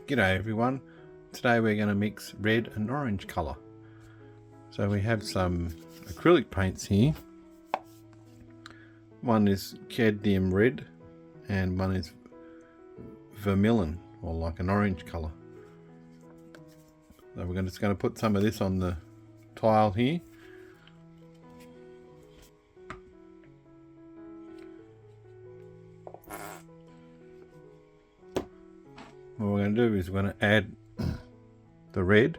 G'day everyone. Today we're going to mix red and orange colour. So we have some acrylic paints here. One is cadmium red and one is vermilion, or like an orange colour. So we're just going to put some of this on the tile here. What we're going to do is we're going to add the red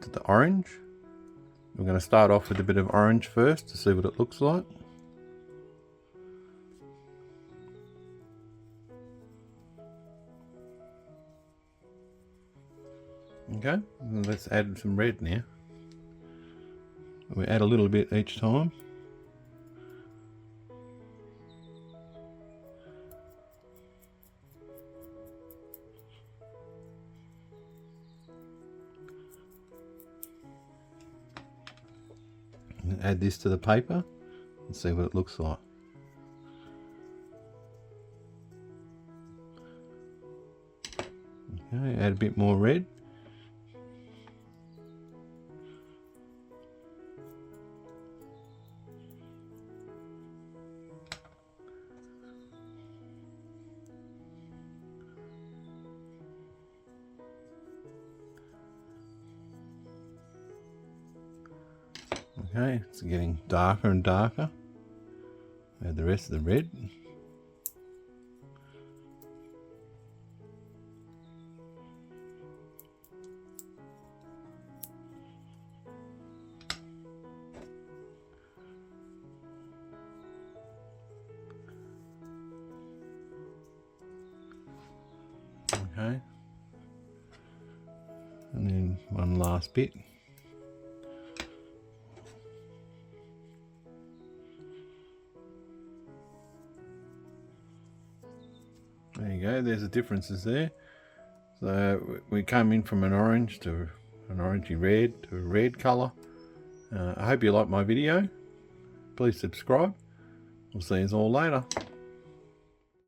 to the orange. We're going to start off with a bit of orange first to see what it looks like. Okay, let's add some red now. We add a little bit each time. Add this to the paper and see what it looks like. Okay, add a bit more red. Okay, it's getting darker and darker. Add the rest of the red. Okay. And then one last bit. There you go, there's the differences there. So we came in from an orange to an orangey red to a red colour. I hope you like my video. Please subscribe. We'll see you all later.